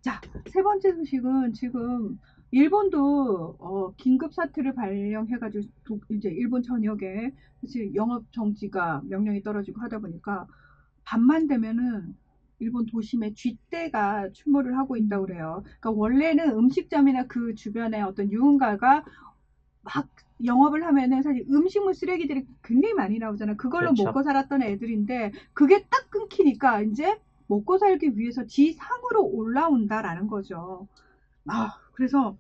자, 세 번째 소식은 지금 일본도 긴급 사태를 발령해가지고 이제 일본 전역에 사실 영업 정지가 명령이 떨어지고 하다 보니까 밤만 되면은 일본 도심에 쥐떼가 출몰을 하고 있다고 그래요. 그러니까 원래는 음식점이나 그 주변에 어떤 유흥가가 막 영업을 하면은 사실 음식물 쓰레기들이 굉장히 많이 나오잖아요. 그걸로 그렇죠. 먹고 살았던 애들인데 그게 딱 끊기니까 이제 먹고 살기 위해서 지상으로 올라온다라는 거죠. 그래서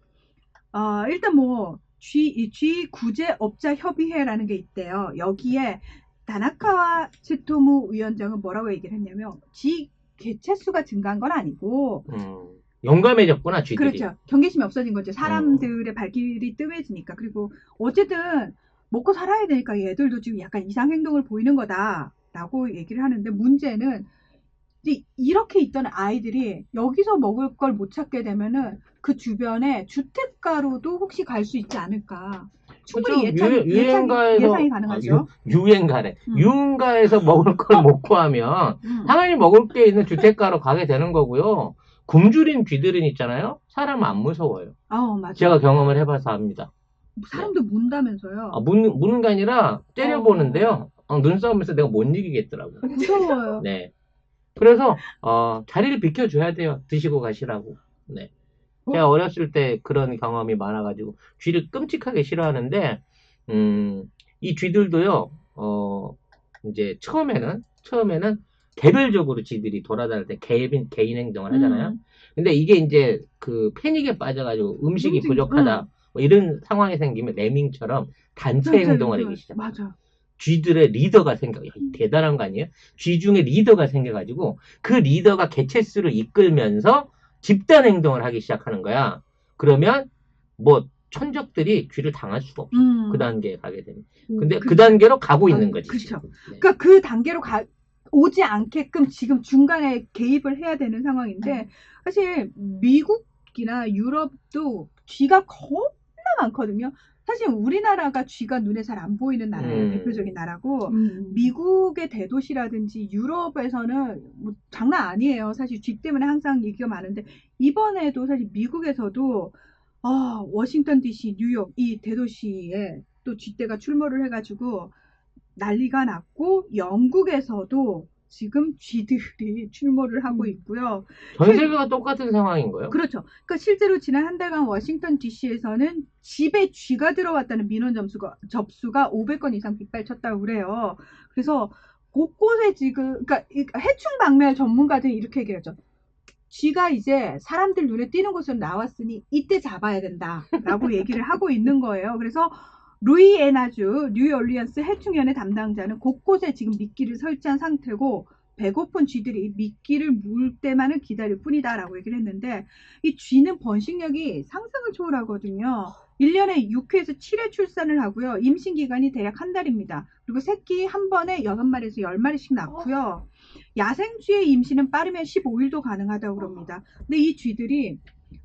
일단 뭐 G 구제업자 협의회라는 게 있대요. 여기에 다나카와 츠토무 위원장은 뭐라고 얘기를 했냐면 쥐 개체수가 증가한 건 아니고 용감해졌구나, 쥐들이. 그렇죠. 경계심이 없어진 거죠. 음, 사람들의 발길이 뜸해지니까. 그리고 어쨌든 먹고 살아야 되니까 얘들도 지금 약간 이상 행동을 보이는 거다라고 얘기를 하는데 문제는 이렇게 있던 아이들이 여기서 먹을 걸 못 찾게 되면은 그 주변에 주택가로도 혹시 갈 수 있지 않을까. 충분히 그죠? 유행가에서, 예상이 가능하죠. 유행가래. 음, 유흥가에서 먹을 걸 못 구하면, 음. 당연히 먹을 게 있는 주택가로 가게 되는 거고요. 굶주린 쥐들은 있잖아요? 사람 안 무서워요. 맞아. 제가 경험을 해봐서 압니다. 네. 사람도 문다면서요. 무는 게 아니라 어, 때려보는데요. 눈싸움에서 내가 못 이기겠더라고요. 무서워요. 네. 그래서, 자리를 비켜줘야 돼요. 드시고 가시라고. 네. 제가 어렸을 때 그런 경험이 많아가지고, 쥐를 끔찍하게 싫어하는데, 음, 이 쥐들도요, 이제 처음에는 개별적으로 쥐들이 돌아다닐 때 개인 행동을 하잖아요. 음, 근데 이게 이제 그 패닉에 빠져가지고 음식이 부족하다, 뭐 이런 상황이 생기면 레밍처럼 단체 행동을 하기 시작합니다. 맞아. 쥐들의 리더가 생겨, 야, 대단한 거 아니에요? 쥐 중에 리더가 생겨가지고 그 리더가 개체수를 이끌면서 집단 행동을 하기 시작하는 거야. 그러면 뭐 천적들이 쥐를 당할 수가 없어. 그 음, 단계에 가게 되면. 근데 그 그쵸. 단계로 가고 있는 거지, 지금. 그쵸. 네. 그러니까 그 단계로 오지 않게끔 지금 중간에 개입을 해야 되는 상황인데, 사실 미국이나 유럽도 쥐가 겁나 많거든요. 사실 우리나라가 쥐가 눈에 잘 안 보이는 나라예요. 대표적인 음, 나라고. 미국의 대도시라든지 유럽에서는 뭐 장난 아니에요. 사실 쥐 때문에 항상 얘기가 많은데, 이번에도 사실 미국에서도 워싱턴 DC, 뉴욕 이 대도시에 또 쥐떼가 출몰을 해가지고 난리가 났고 영국에서도 지금 쥐들이 출몰을 하고 있고요. 전 세계가 똑같은 상황인 거예요. 그렇죠. 그러니까 실제로 지난 한 달간 워싱턴 DC에서는 집에 쥐가 들어왔다는 민원 접수가 500건 이상 빗발쳤다고 그래요. 그래서 곳곳에 지금 그러니까 해충 박멸 전문가들이 이렇게 얘기하죠. 쥐가 이제 사람들 눈에 띄는 곳으로 나왔으니 이때 잡아야 된다라고 얘기를 하고 있는 거예요. 그래서 루이애나주 뉴올리언스 해충연의 담당자는 곳곳에 지금 미끼를 설치한 상태고 배고픈 쥐들이 미끼를 물 때만을 기다릴 뿐이다라고 얘기를 했는데 이 쥐는 번식력이 상상을 초월하거든요. 1년에 6회에서 7회 출산을 하고요. 임신 기간이 대략 한 달입니다. 그리고 새끼 한 번에 6마리에서 10마리씩 낳고요. 야생쥐의 임신은 빠르면 15일도 가능하다고 그럽니다. 근데 이 쥐들이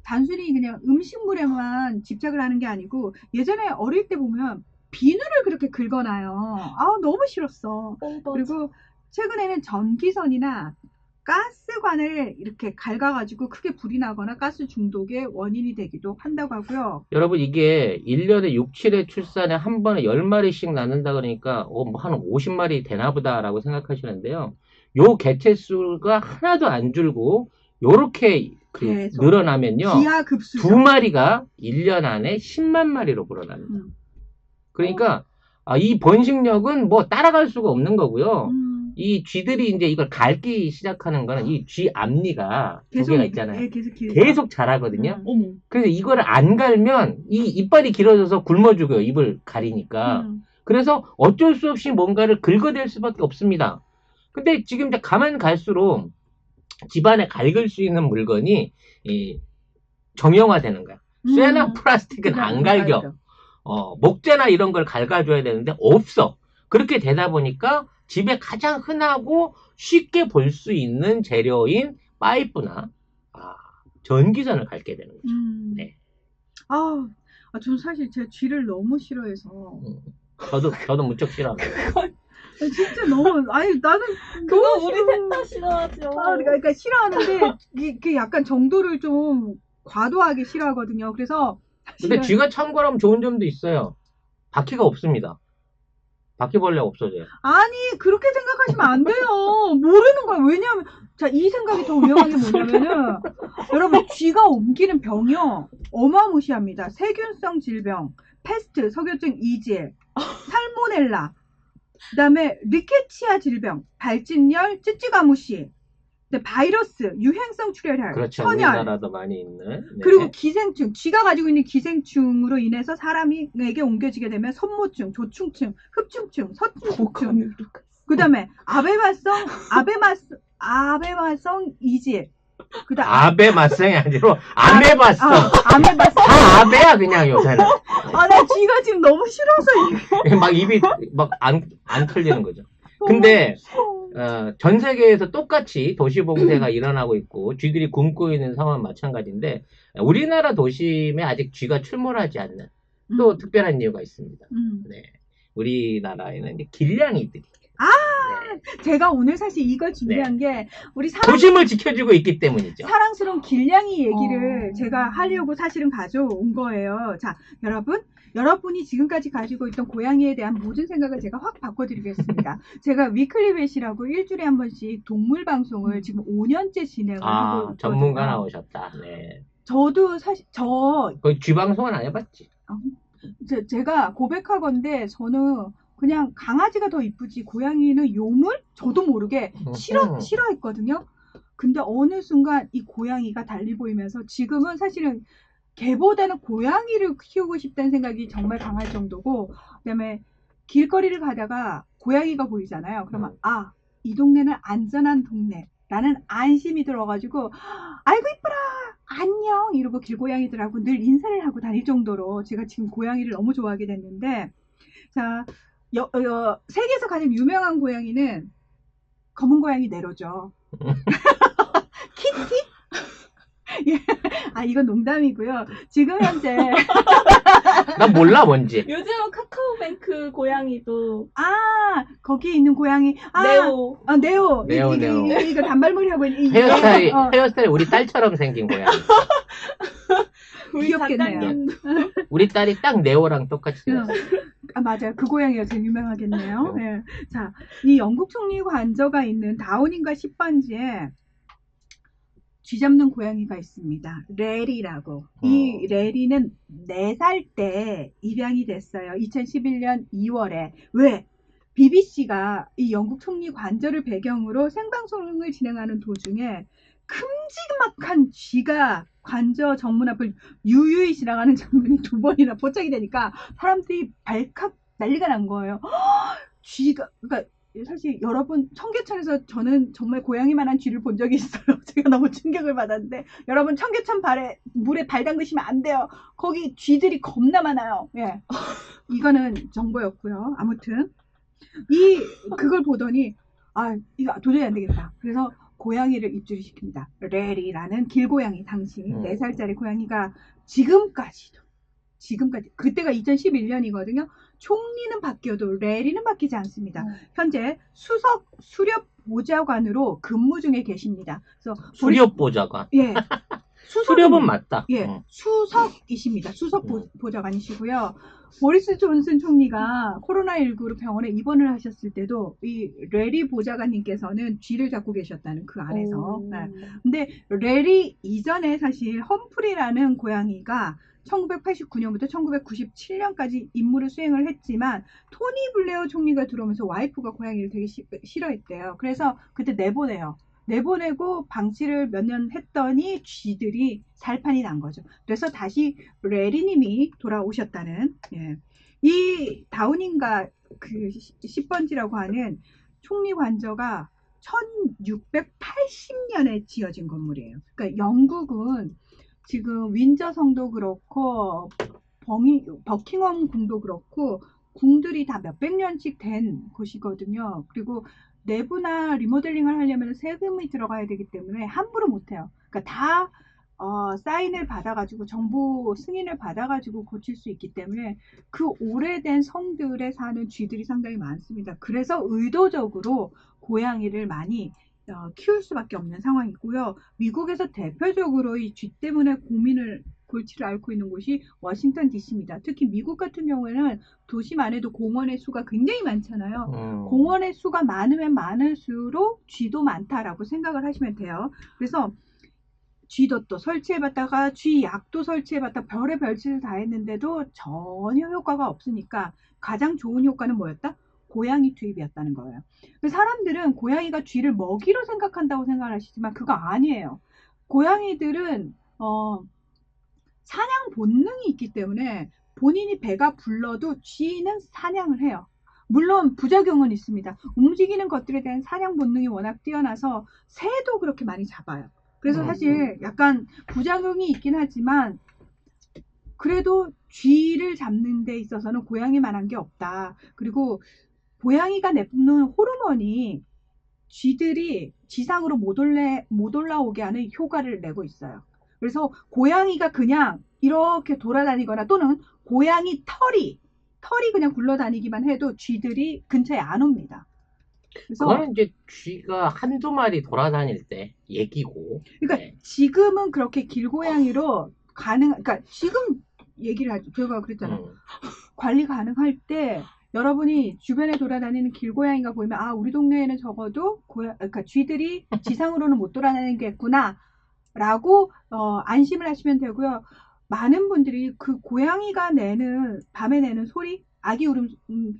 단순히 그냥 음식물에만 집착을 하는 게 아니고 예전에 어릴 때 보면 비누를 그렇게 긁어놔요. 너무 싫었어. 그리고 최근에는 전기선이나 가스관을 이렇게 gal가가지고 크게 불이 나거나 가스 중독의 원인이 되기도 한다고 하고요. 여러분, 이게 1년에 6, 7회 출산에 한 번에 10마리씩 낳는다 그러니까, 뭐한 50마리 되나 보다라고 생각하시는데요. 요 개체수가 하나도 안 줄고, 요렇게 계속 늘어나면요. 두 기하급수죠. 마리가 1년 안에 10만 마리로 불어납니다. 음. 그러니까 이 번식력은 뭐 따라갈 수가 없는 거고요. 음. 이 쥐들이 이제 이걸 갈기 시작하는 거는 이 쥐 앞니가 두 계속 개가 있잖아요. 계속 길죠. 계속 자라거든요. 어머. 그래서 이거를 안 갈면 이 이빨이 길어져서 굶어 죽어요. 입을 가리니까. 그래서 어쩔 수 없이 뭔가를 긁어댈 수밖에 없습니다. 근데 지금 이제 가만 갈수록 집안에 갈글 수 있는 물건이 이 정형화되는 거야. 쇠나 플라스틱은 안 갈겨. 목재나 이런 걸 갈가줘야 되는데 없어. 그렇게 되다 보니까 집에 가장 흔하고 쉽게 볼 수 있는 재료인 파이프나 아, 전기선을 갈게 되는 거죠. 네. 저는 사실 제 쥐를 너무 싫어해서. 저도 무척 싫어합니다. 진짜 너무 아니 나는 그거 너무 우리 싫어. 셋 다 싫어하죠. 그러니까 싫어하는데 이게 약간 정도를 좀 과도하게 싫어하거든요. 그래서 근데 사실은 쥐가 참고하면 좋은 점도 있어요. 바퀴가 없습니다. 바퀴벌레가 없어져요. 아니 그렇게 생각하시면 안 돼요. 모르는 거야. 왜냐하면 자 이 생각이 더 위험한 게 뭐냐면은 여러분 쥐가 옮기는 병이요 어마무시합니다. 세균성 질병, 패스트, 석유증 이질, 살모넬라, 그다음에 리케치아 질병, 발진열, 찌찌가무시, 바이러스, 유행성 출혈, 그렇죠. 천열, 우리나라도 많이 있는. 네. 그리고 기생충, 쥐가 가지고 있는 기생충으로 인해서 사람에게 옮겨지게 되면 선모증, 조충증, 흡충증, 서충증, 그 다음에 아베마성 이질, 그 다음 아베마성이 아니고 아메바성. 아메바성. 다 아베야 그냥 요새는. 나 쥐가 지금 너무 싫어서 이게 막 입이 막 안 털리는 거죠. 근데 전 세계에서 똑같이 도시봉쇄가 일어나고 있고 쥐들이 굶고 있는 상황은 마찬가지인데 우리나라 도심에 아직 쥐가 출몰하지 않는 또 특별한 이유가 있습니다. 네. 우리나라에는 이제 길냥이들이 네. 제가 오늘 사실 이걸 준비한 게 우리 도심을 지켜주고 있기 때문이죠. 사랑스러운 길냥이 얘기를 제가 하려고 사실은 가져온 거예요. 자, 여러분이 지금까지 가지고 있던 고양이에 대한 모든 생각을 제가 확 바꿔드리겠습니다. 제가 위클리벳이라고 일주일에 한 번씩 동물 방송을 지금 5년째 진행을 하고 있거든요. 전문가 나오셨다. 네. 저도 사실 거의 쥐 방송은 안 해봤지. 제가 고백하건데 저는 그냥 강아지가 더 이쁘지 고양이는 요물? 저도 모르게 싫어했거든요. 근데 어느 순간 이 고양이가 달리 보이면서 지금은 사실은 개보다는 고양이를 키우고 싶다는 생각이 정말 강할 정도고, 그다음에 길거리를 가다가 고양이가 보이잖아요. 그러면 이 동네는 안전한 동네. 나는 안심이 들어가지고 아이고 이쁘라 안녕 이러고 길고양이들하고 늘 인사를 하고 다닐 정도로 제가 지금 고양이를 너무 좋아하게 됐는데, 자 세계에서 가장 유명한 고양이는 검은 고양이 네로죠. 키티? 예. 이건 농담이고요. 지금 현재 난 몰라 뭔지. 요즘은 카카오뱅크 고양이도 거기에 있는 고양이 네오. 네오. 이거 단발머리 하고 있는 헤어스타일 우리 딸처럼 생긴 고양이. 귀엽겠네요. 우리 딸이 딱 네오랑 똑같이 생겼어요. 맞아요. 그 고양이가 제일 유명하겠네요. 네. 자, 이 영국 총리 관저가 있는 다우닝가 10번지에 쥐 잡는 고양이가 있습니다. 레리라고. 이 레리는 4살 때 입양이 됐어요. 2011년 2월에. 왜? BBC가 이 영국 총리 관저를 배경으로 생방송을 진행하는 도중에 큼지막한 쥐가 관저 정문 앞을 유유히 지나가는 장면이 2번이나 포착이 되니까 사람들이 발칵 난리가 난 거예요. 쥐가, 그러니까 사실 여러분 청계천에서 저는 정말 고양이만한 쥐를 본 적이 있어요. 제가 너무 충격을 받았는데 여러분 청계천 물에 발 담그시면 안 돼요. 거기 쥐들이 겁나 많아요. 예, 이거는 정보였고요. 아무튼 그걸 보더니 이거 도저히 안 되겠다. 그래서 고양이를 입주를 시킵니다. 레리라는 길고양이 당시 4살짜리 고양이가 지금까지 그때가 2011년이거든요. 총리는 바뀌어도 레리는 바뀌지 않습니다. 현재 수렵 보좌관으로 근무 중에 계십니다. 그래서 수렵 보좌관. 예. 수렵은 맞다. 예. 수석이십니다. 수석 보좌관이시고요. 보리스 존슨 총리가 코로나19로 병원에 입원을 하셨을 때도 이 레리 보좌관님께서는 쥐를 잡고 계셨다는 그 안에서. 네. 근데 레리 이전에 사실 험프리라는 고양이가 1989년부터 1997년까지 임무를 수행을 했지만 토니 블레어 총리가 들어오면서 와이프가 고양이를 되게 싫어했대요. 그래서 그때 내보내고 방치를 몇 년 했더니 쥐들이 살판이 난 거죠. 그래서 다시 레리님이 돌아오셨다는. 예. 이 다우닝가 그 10번지라고 하는 총리 관저가 1680년에 지어진 건물이에요. 그러니까 영국은 지금 윈저 성도 그렇고 버킹엄 궁도 그렇고 궁들이 다 몇백 년씩 된 곳이거든요. 그리고 내부나 리모델링을 하려면 세금이 들어가야 되기 때문에 함부로 못해요. 그러니까 다 사인을 받아가지고 정부 승인을 받아가지고 고칠 수 있기 때문에 그 오래된 성들에 사는 쥐들이 상당히 많습니다. 그래서 의도적으로 고양이를 많이 키울 수밖에 없는 상황이고요. 미국에서 대표적으로 이 쥐 때문에 골치를 앓고 있는 곳이 워싱턴 DC입니다. 특히 미국 같은 경우에는 도시만 해도 공원의 수가 굉장히 많잖아요. 공원의 수가 많으면 많을수록 쥐도 많다라고 생각을 하시면 돼요. 그래서 쥐덫도 설치해봤다가 쥐약도 설치해봤다 별의 별짓을 다 했는데도 전혀 효과가 없으니까 가장 좋은 효과는 뭐였다? 고양이 투입이었다는 거예요. 사람들은 고양이가 쥐를 먹이로 생각한다고 생각을 하시지만 그거 아니에요. 고양이들은 사냥 본능이 있기 때문에 본인이 배가 불러도 쥐는 사냥을 해요. 물론 부작용은 있습니다. 움직이는 것들에 대한 사냥 본능이 워낙 뛰어나서 새도 그렇게 많이 잡아요. 그래서 사실 약간 부작용이 있긴 하지만 그래도 쥐를 잡는 데 있어서는 고양이만한 게 없다. 그리고 고양이가 내뿜는 호르몬이 쥐들이 지상으로 못 올라오게 하는 효과를 내고 있어요. 그래서 고양이가 그냥 이렇게 돌아다니거나 또는 고양이 털이 그냥 굴러다니기만 해도 쥐들이 근처에 안 옵니다. 그래서 그거는 이제 쥐가 한두 마리 돌아다닐 때 얘기고. 그러니까 네. 지금은 그렇게 길고양이로 그러니까 지금 얘기를 하죠. 제가 그랬잖아요. 관리 가능할 때 여러분이 주변에 돌아다니는 길고양이가 보이면 우리 동네에는 적어도 그러니까 쥐들이 지상으로는 못 돌아다니겠구나 라고 안심을 하시면 되고요. 많은 분들이 그 고양이가 밤에 내는 소리, 아기 울음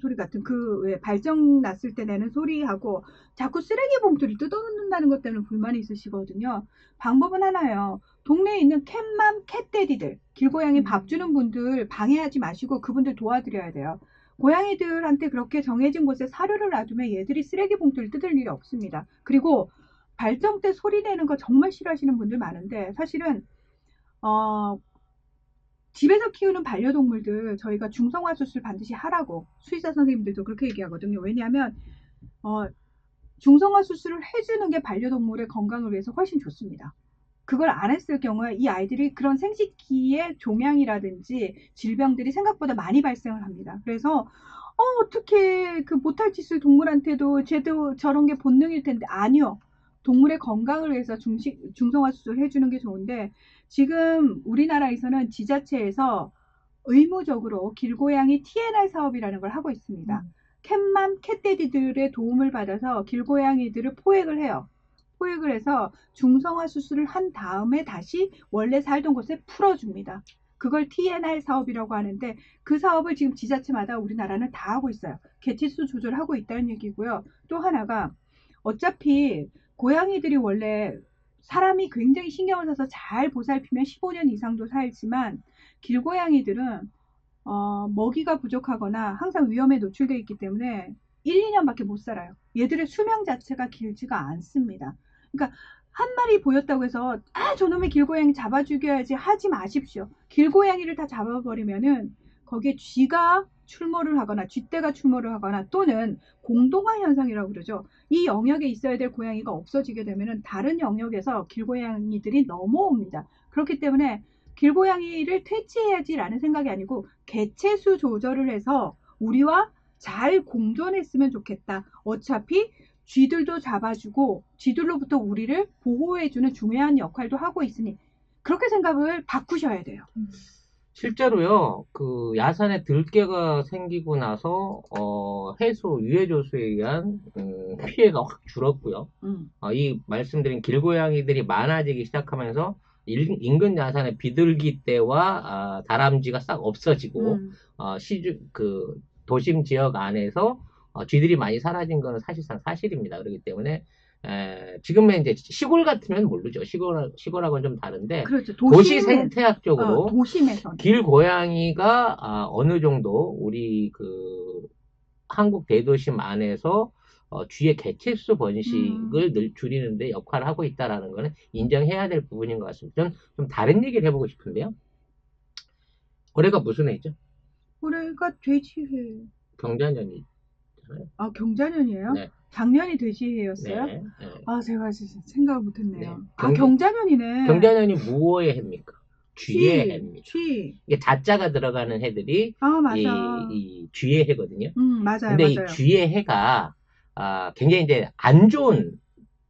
소리 같은 왜 발정 났을 때 내는 소리하고 자꾸 쓰레기 봉투를 뜯어놓는다는 것 때문에 불만이 있으시거든요. 방법은 하나예요. 동네에 있는 캣맘, 캣데디들, 길고양이 밥 주는 분들 방해하지 마시고 그분들 도와드려야 돼요. 고양이들한테 그렇게 정해진 곳에 사료를 놔두면 얘들이 쓰레기 봉투를 뜯을 일이 없습니다. 그리고 발정 때 소리 내는 거 정말 싫어하시는 분들 많은데 사실은 집에서 키우는 반려동물들 저희가 중성화 수술 반드시 하라고 수의사 선생님들도 그렇게 얘기하거든요. 왜냐하면 중성화 수술을 해주는 게 반려동물의 건강을 위해서 훨씬 좋습니다. 그걸 안 했을 경우에 이 아이들이 그런 생식기의 종양이라든지 질병들이 생각보다 많이 발생을 합니다. 그래서 어떻게 그 못할 짓을 동물한테도 쟤도 저런 게 본능일 텐데 아니요. 동물의 건강을 위해서 중성화 수술을 해주는 게 좋은데 지금 우리나라에서는 지자체에서 의무적으로 길고양이 TNR 사업이라는 걸 하고 있습니다. 캣맘, 캣데디들의 도움을 받아서 길고양이들을 포획을 해요. 포획을 해서 중성화 수술을 한 다음에 다시 원래 살던 곳에 풀어줍니다. 그걸 TNR 사업이라고 하는데 그 사업을 지금 지자체마다 우리나라는 다 하고 있어요. 개체수 조절하고 있다는 얘기고요. 또 하나가 어차피 고양이들이 원래 사람이 굉장히 신경을 써서 잘 보살피면 15년 이상도 살지만 길고양이들은 먹이가 부족하거나 항상 위험에 노출되어 있기 때문에 1, 2년밖에 못 살아요. 얘들의 수명 자체가 길지가 않습니다. 그러니까 한 마리 보였다고 해서 저놈의 길고양이 잡아 죽여야지 하지 마십시오. 길고양이를 다 잡아버리면은 거기에 쥐가 출몰을 하거나 쥐떼가 출몰을 하거나 또는 공동화 현상이라고 그러죠. 이 영역에 있어야 될 고양이가 없어지게 되면은 다른 영역에서 길고양이들이 넘어옵니다. 그렇기 때문에 길고양이를 퇴치해야지라는 생각이 아니고 개체수 조절을 해서 우리와 잘 공존했으면 좋겠다. 어차피 쥐들도 잡아주고 쥐들로부터 우리를 보호해주는 중요한 역할도 하고 있으니 그렇게 생각을 바꾸셔야 돼요. 실제로요, 그 야산에 들개가 생기고 나서 해수 유해조수에 의한 피해가 확 줄었고요. 이 말씀드린 길고양이들이 많아지기 시작하면서 인근 야산의 비둘기 떼와 다람쥐가 싹 없어지고 그 도심 지역 안에서 쥐들이 많이 사라진 것은 사실상 사실입니다. 그렇기 때문에 지금은 이제 시골 같으면 모르죠. 시골하고는 좀 다른데 그렇죠. 도시 생태학적으로 도심에서 길고양이가 어느 정도 우리 그 한국 대도심 안에서 쥐의 개체수 번식을 줄이는데 역할을 하고 있다라는 거는 인정해야 될 부분인 것 같습니다. 저는 좀 다른 얘기를 해보고 싶은데요. 올해가 무슨 해죠? 올해가 돼지해. 경자년이잖아요. 경자년이에요? 네. 작년이 돼지해였어요? 네. 네. 아, 제가 진짜 생각을 못했네요. 네. 아, 경자년이네. 경자년이 무엇의 해입니까? 쥐의 해입니다. 쥐. 이게 자자가 들어가는 해들이 아, 맞아. 이 쥐의 해거든요. 맞아요, 근데 맞아요. 이 쥐의 해가 굉장히 이제 안 좋은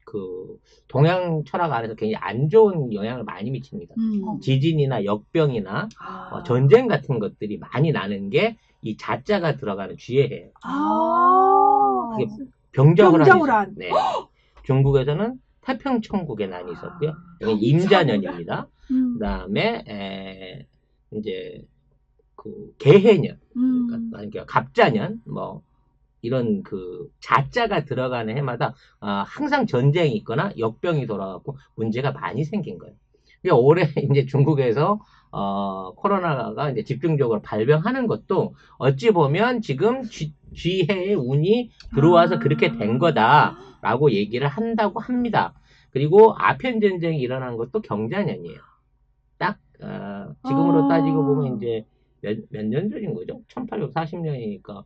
그 동양 철학 안에서 굉장히 안 좋은 영향을 많이 미칩니다. 지진이나 역병이나 전쟁 같은 것들이 많이 나는 게 이 자자가 들어가는 쥐의 해예요. 그게 병자호란. 네. 중국에서는 태평천국의 난이 있었고요. 여기 임자년입니다. 그다음에 이제 그 개해년, 그러니까 갑자년, 뭐 이런 그 자자가 들어가는 해마다 항상 전쟁이 있거나 역병이 돌아가고 문제가 많이 생긴 거예요. 그러니까 올해 이제 중국에서 코로나가 이제 집중적으로 발병하는 것도 어찌 보면 지금 쥐해의 운이 들어와서 그렇게 된 거다라고 얘기를 한다고 합니다. 그리고 아편 전쟁이 일어난 것도 경자년이에요. 딱 지금으로 따지고 보면 이제 몇 년 전인 거죠? 1840년이니까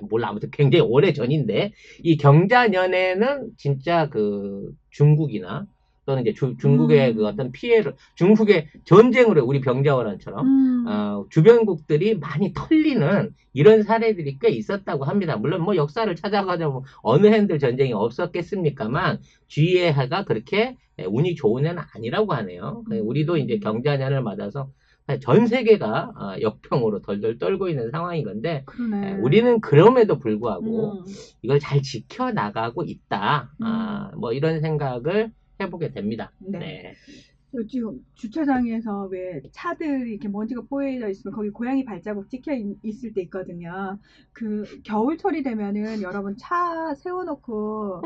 몰라 아무튼 굉장히 오래 전인데 이 경자년에는 진짜 그 중국이나 또는 이제 중국의 그 어떤 피해를 중국의 전쟁으로 우리 병자호란처럼 주변국들이 많이 털리는 이런 사례들이 꽤 있었다고 합니다. 물론 뭐 역사를 찾아가자면 어느 해들 전쟁이 없었겠습니까만 쥐의 해가 그렇게 운이 좋은 해는 아니라고 하네요. 우리도 이제 경자년을 맞아서 전 세계가 역병으로 덜덜 떨고 있는 상황인 건데 우리는 그럼에도 불구하고 이걸 잘 지켜나가고 있다. 뭐 이런 생각을 해보게 됩니다. 네. 지금 주차장에서 왜 차들이 이렇게 먼지가 뽀여져 있으면 거기 고양이 발자국 찍혀 있을 때 있거든요. 그 겨울철이 되면은 여러분 차 세워놓고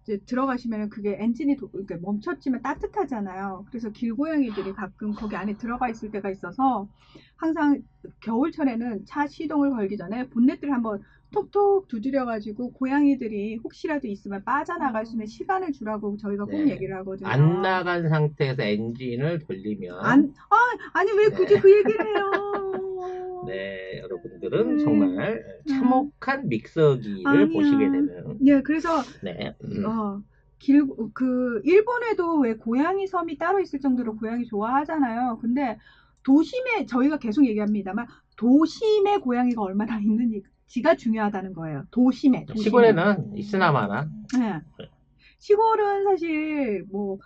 이제 들어가시면은 그게 엔진이 그러니까 멈췄지만 따뜻하잖아요. 그래서 길고양이들이 가끔 거기 안에 들어가 있을 때가 있어서 항상 겨울철에는 차 시동을 걸기 전에 본넷들을 한번 톡톡 두드려가지고 고양이들이 혹시라도 있으면 빠져나갈 수 있는 시간을 주라고 저희가 꼭 얘기를 하거든요. 안 나간 상태에서 엔진을 돌리면 아니 왜 굳이 그 얘기를 해요? 네, 여러분들은 정말 참혹한 믹서기를 보시게 되는. 네, 그래서 네. 일본에도 왜 고양이 섬이 따로 있을 정도로 고양이 좋아하잖아요. 근데 도심에 저희가 계속 얘기합니다만 도심에 고양이가 얼마나 있는지가 중요하다는 거예요. 도심에. 시골에는 있으나 마나. 네. 시골은 사실 뭐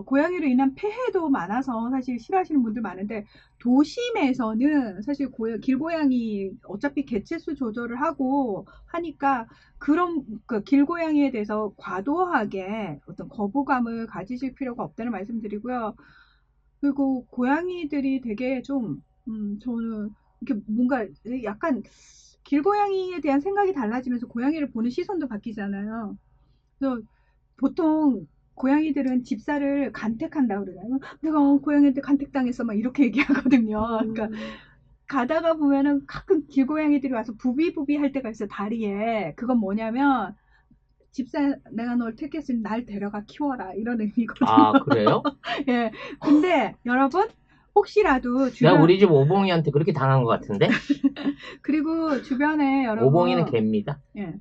고양이로 인한 폐해도 많아서 사실 싫어하시는 분들 많은데 도심에서는 사실 길고양이 어차피 개체수 조절을 하고 하니까 그런 길고양이에 대해서 과도하게 어떤 거부감을 가지실 필요가 없다는 말씀드리고요. 그리고 고양이들이 되게 좀 저는 이렇게 뭔가 약간 길고양이에 대한 생각이 달라지면서 고양이를 보는 시선도 바뀌잖아요. 그래서 보통 고양이들은 집사를 간택한다 그러잖아요. 내가 고양이한테 간택당했어 막 이렇게 얘기하거든요. 그러니까 가다가 보면은 가끔 길고양이들이 와서 부비부비 할 때가 있어요. 다리에. 그건 뭐냐면 집사 내가 널 택했으니 날 데려가 키워라 이런 의미거든요. 아 그래요? 예. 근데 여러분 혹시라도 내가 우리 집 오봉이한테 그렇게 당한 것 같은데? 그리고 주변에 여러분 오봉이는 개입니다. 예.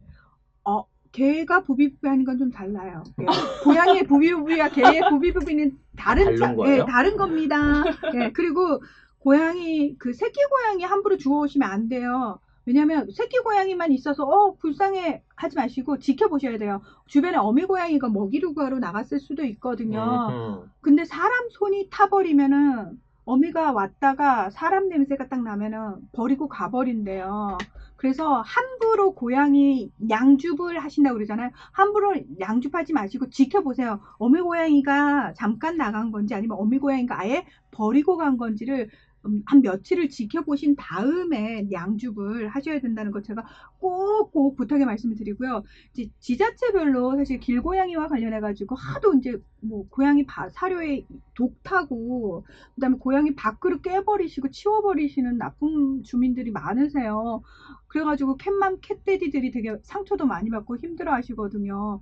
개가 부비부비하는 건 좀 달라요. 예. 고양이의 부비부비와 개의 부비부비는 다른 거예요? 예, 다른 겁니다. 예. 그리고 고양이 새끼 고양이 함부로 주워오시면 안 돼요. 왜냐면 새끼 고양이만 있어서 불쌍해 하지 마시고 지켜보셔야 돼요. 주변에 어미 고양이가 먹이를 구하러 나갔을 수도 있거든요. 근데 사람 손이 타버리면은 어미가 왔다가 사람 냄새가 딱 나면은 버리고 가버린대요. 그래서 함부로 고양이 양줍을 하신다고 그러잖아요. 함부로 양줍하지 마시고 지켜보세요. 어미 고양이가 잠깐 나간 건지 아니면 어미 고양이가 아예 버리고 간 건지를 한 며칠을 지켜보신 다음에 양줍을 하셔야 된다는 것 제가 꼭꼭 부탁의 말씀을 드리고요. 이제 지자체별로 사실 길고양이와 관련해가지고 하도 이제 뭐 고양이 사료에 독 타고 그다음에 고양이 밖으로 깨버리시고 치워버리시는 나쁜 주민들이 많으세요. 그래가지고 캣맘 캣데디들이 되게 상처도 많이 받고 힘들어 하시거든요.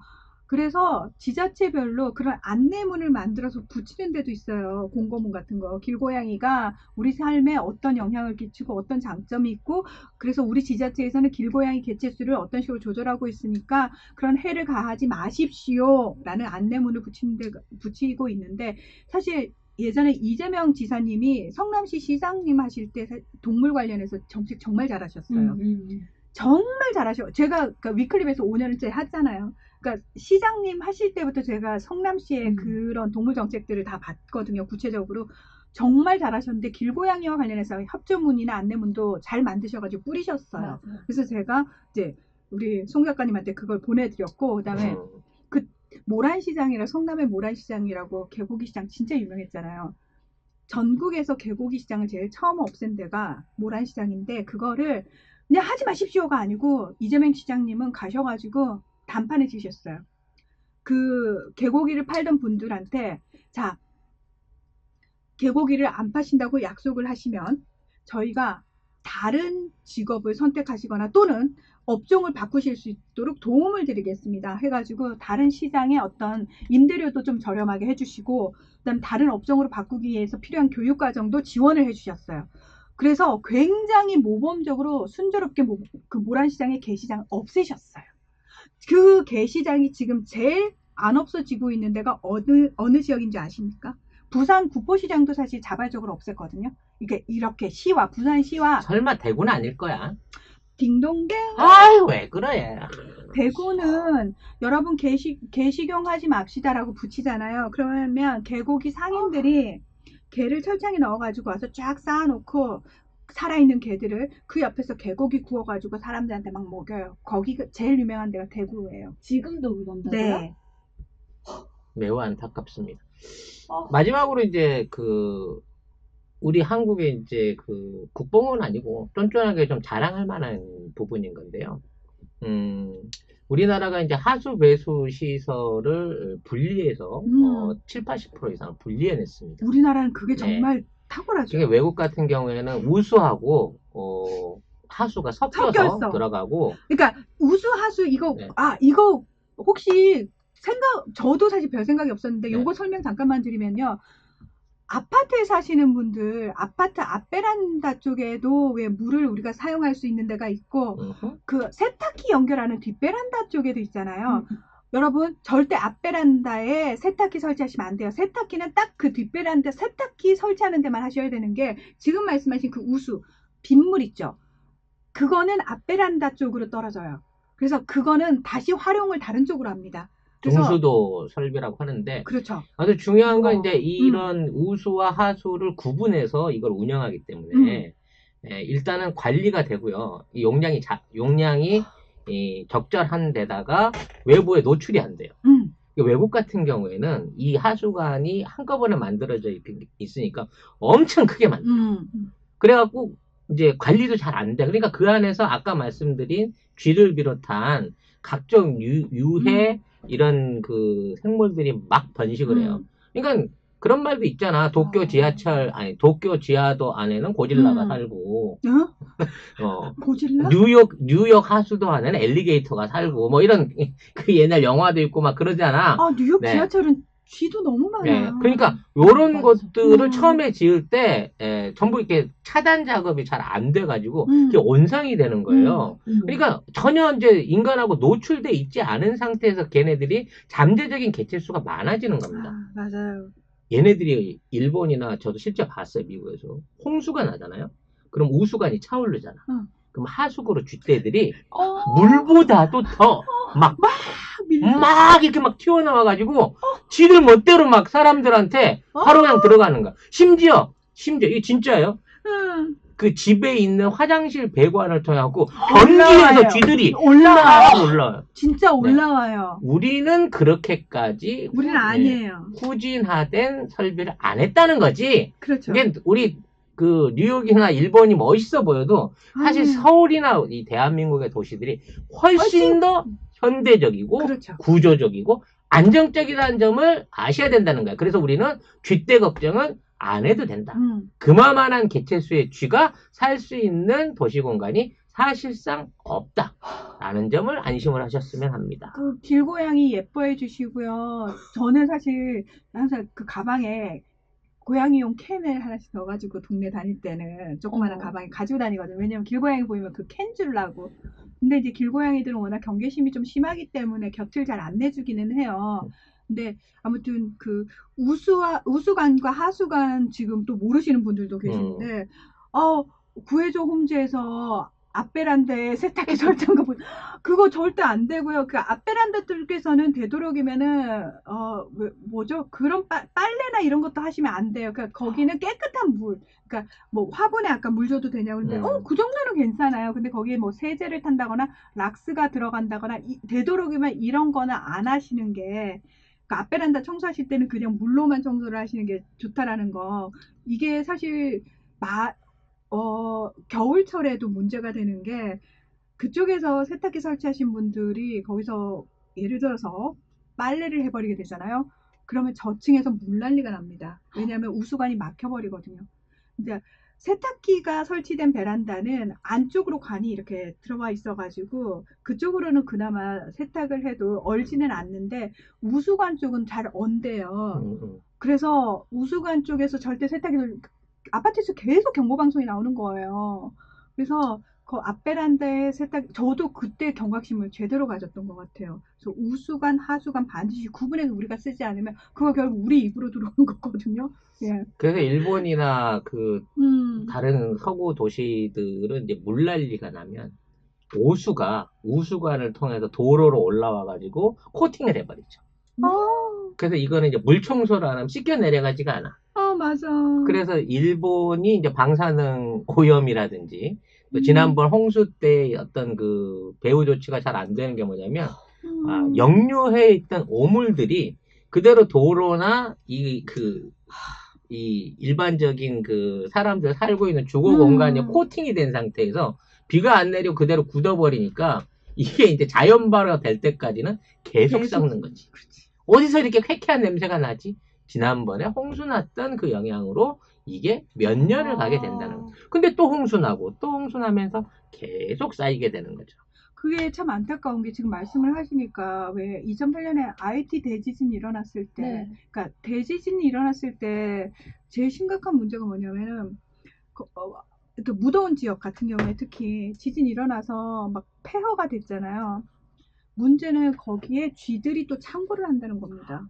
그래서 지자체별로 그런 안내문을 만들어서 붙이는 데도 있어요. 공고문 같은 거. 길고양이가 우리 삶에 어떤 영향을 끼치고 어떤 장점이 있고, 그래서 우리 지자체에서는 길고양이 개체수를 어떤 식으로 조절하고 있으니까 그런 해를 가하지 마십시오 라는 안내문을 붙이고 있는데, 사실 예전에 이재명 지사님이 성남시 시장님 하실 때 동물 관련해서 정책 정말 잘하셨어요. 정말 잘하셔. 제가 그 위클립에서 5년째 하잖아요. 그러니까 시장님 하실 때부터 제가 성남시의 그런 동물 정책들을 다 봤거든요. 구체적으로. 정말 잘하셨는데 길고양이와 관련해서 협조문이나 안내문도 잘 만드셔가지고 뿌리셨어요. 맞아요. 그래서 제가 이제 우리 송 작가님한테 그걸 보내드렸고, 그다음에 그 모란시장이라, 성남의 모란시장이라고 개고기 시장 진짜 유명했잖아요. 전국에서 개고기 시장을 제일 처음 없앤 데가 모란시장인데, 그거를 그냥 하지 마십시오가 아니고 이재명 시장님은 가셔가지고 단판을 지셨어요. 그 개고기를 팔던 분들한테, 자, 개고기를 안 파신다고 약속을 하시면 저희가 다른 직업을 선택하시거나 또는 업종을 바꾸실 수 있도록 도움을 드리겠습니다 해가지고 다른 시장의 어떤 임대료도 좀 저렴하게 해주시고, 그다음 다른 업종으로 바꾸기 위해서 필요한 교육과정도 지원을 해주셨어요. 그래서 굉장히 모범적으로 순조롭게 그 모란시장의 개시장을 없애셨어요. 그 개시장이 지금 제일 안 없어지고 있는 데가 어느 지역인지 아십니까? 부산 구포시장도 사실 자발적으로 없앴거든요. 이게 이렇게 부산시와 설마 대구는 아닐 거야. 딩동댕. 아유, 왜 그래. 대구는 여러분 개식용 하지 맙시다라고 붙이잖아요. 그러면 개고기 상인들이 개를 철창에 넣어가지고 와서 쫙 쌓아놓고 살아있는 개들을 그 옆에서 개고기 구워가지고 사람들한테 막 먹여요. 거기가 제일 유명한 데가 대구예요. 지금도 그런다고요? 네. 매우 안타깝습니다. 마지막으로 이제 우리 한국의 이제 국뽕은 아니고 쫀쫀하게 좀 자랑할 만한 부분인 건데요. 우리나라가 이제 하수 배수 시설을 분리해서 7, 80% 이상 분리해냈습니다. 우리나라는 그게 정말 탁월하죠. 이게 외국 같은 경우에는 우수하고 하수가 섞여서 들어가고. 그러니까 우수 하수 이거 이거 혹시 저도 사실 별 생각이 없었는데 요거 설명 잠깐만 드리면요. 아파트에 사시는 분들, 아파트 앞베란다 쪽에도 왜 물을 우리가 사용할 수 있는 데가 있고, 그 세탁기 연결하는 뒷베란다 쪽에도 있잖아요. 여러분, 절대 앞베란다에 세탁기 설치하시면 안 돼요. 세탁기는 딱 그 뒷베란다 세탁기 설치하는 데만 하셔야 되는 게, 지금 말씀하신 그 우수, 빗물 있죠? 그거는 앞베란다 쪽으로 떨어져요. 그래서 그거는 다시 활용을 다른 쪽으로 합니다. 중수도 설비라고 하는데, 그렇죠. 아주 중요한 건 이제 이런 우수와 하수를 구분해서 이걸 운영하기 때문에 일단은 관리가 되고요. 이 용량이 적절한 데다가 외부에 노출이 안 돼요. 외국 같은 경우에는 이 하수관이 한꺼번에 만들어져 있으니까 엄청 크게 만들어요. 그래갖고 이제 관리도 잘 안 돼. 그러니까 그 안에서 아까 말씀드린 쥐를 비롯한 각종 유해 이런 그 생물들이 막 번식을 해요. 그러니까 그런 말도 있잖아. 도쿄 지하도 안에는 고질라가 살고, 고질라? 뉴욕 하수도 안에는 엘리게이터가 살고, 뭐 이런 그 옛날 영화도 있고 막 그러잖아. 뉴욕 지하철은 쥐도 너무 많아. 네. 그러니까 요런 것들을 처음에 지을 때 전부 이렇게 차단 작업이 잘 안 돼가지고 이게 온상이 되는 거예요. 그러니까 전혀 이제 인간하고 노출돼 있지 않은 상태에서 걔네들이 잠재적인 개체수가 많아지는 겁니다. 맞아요. 얘네들이 일본이나 저도 실제 봤어요. 미국에서 홍수가 나잖아요. 그럼 우수관이 차오르잖아. 그럼 하수구로 쥐떼들이 물보다도 더 막 이렇게 막 튀어나와가지고 지들 멋대로 막 사람들한테 바로 그냥 들어가는 거야. 심지어 이게 진짜예요. 그 집에 있는 화장실 배관을 통해갖고 변기에서 쥐들이 올라와요. 진짜 올라와요. 우리는 그렇게까지 우리는 아니에요. 후진화된 설비를 안 했다는 거지. 그렇죠. 이게 우리 그 뉴욕이나 일본이 멋있어 보여도 사실 서울이나 이 대한민국의 도시들이 훨씬 더 현대적이고 구조적이고 안정적이라는 점을 아셔야 된다는 거야. 그래서 우리는 쥐떼 걱정은 안 해도 된다. 그만한 개체수의 쥐가 살 수 있는 도시 공간이 사실상 없다라는 점을 안심을 하셨으면 합니다. 그 길고양이 예뻐해 주시고요. 저는 사실 항상 그 가방에 고양이용 캔을 하나씩 넣어가지고 동네 다닐 때는 조그마한 가방에 가지고 다니거든요. 왜냐면 길고양이 보이면 그 캔 주려고. 근데 이제 길고양이들은 워낙 경계심이 좀 심하기 때문에 곁을 잘 안 내주기는 해요. 근데 아무튼 그 우수관과 하수관 지금 또 모르시는 분들도 계신데, 구해줘 홈즈에서 앞베란다에 세탁기 설치한 거 그거 절대 안 되고요. 그 앞베란다 쪽에서는 되도록이면은 뭐죠? 그런 빨래나 이런 것도 하시면 안 돼요. 그러니까 거기는 깨끗한 물, 그러니까 뭐 화분에 아까 물 줘도 되냐고 근데 그 정도는 괜찮아요. 근데 거기에 뭐 세제를 탄다거나 락스가 들어간다거나 되도록이면 이런 거는 안 하시는 게, 그러니까 앞베란다 청소하실 때는 그냥 물로만 청소를 하시는 게 좋다라는 거. 이게 사실 겨울철에도 문제가 되는 게, 그쪽에서 세탁기 설치하신 분들이 거기서 예를 들어서 빨래를 해버리게 되잖아요. 그러면 저층에서 물난리가 납니다. 왜냐하면 우수관이 막혀버리거든요. 이제 세탁기가 설치된 베란다는 안쪽으로 관이 이렇게 들어와 있어가지고 그쪽으로는 그나마 세탁을 해도 얼지는 않는데 우수관 쪽은 잘 언대요. 그래서 우수관 쪽에서 절대 세탁기를, 아파트에서 계속 경고방송이 나오는 거예요. 그래서 그 앞베란다에 저도 그때 경각심을 제대로 가졌던 것 같아요. 그래서 우수관, 하수관 반드시 구분해서 우리가 쓰지 않으면 그거 결국 우리 입으로 들어오는 거거든요. 예. 그래서 일본이나 그 다른 서구 도시들은 이제 물난리가 나면 우수관을 통해서 도로로 올라와가지고 코팅을 해버리죠. 그래서 이거는 이제 물 청소를 안 하면 씻겨 내려가지가 않아. 맞아. 그래서 일본이 이제 방사능 오염이라든지 또 지난번 홍수 때 어떤 그 배후 조치가 잘 안 되는 게 뭐냐면 역류해 있던 오물들이 그대로 도로나 이 일반적인 그 사람들 살고 있는 주거 공간에 코팅이 된 상태에서 비가 안 내리고 그대로 굳어버리니까 이게 이제 자연 발화가 될 때까지는 계속 썩는 거지. 그렇지. 어디서 이렇게 쾌쾌한 냄새가 나지? 지난번에 홍수 났던 그 영향으로 이게 몇 년을 가게 된다는 거죠. 근데 또 홍수 나고 또 홍수 나면서 계속 쌓이게 되는 거죠. 그게 참 안타까운 게 지금 말씀을 하시니까 왜 2008년에 IT 대지진이 일어났을 때, 그러니까 대지진이 일어났을 때 제일 심각한 문제가 뭐냐면은 그 무더운 지역 같은 경우에 특히 지진이 일어나서 막 폐허가 됐잖아요. 문제는 거기에 쥐들이 또 창고를 한다는 겁니다.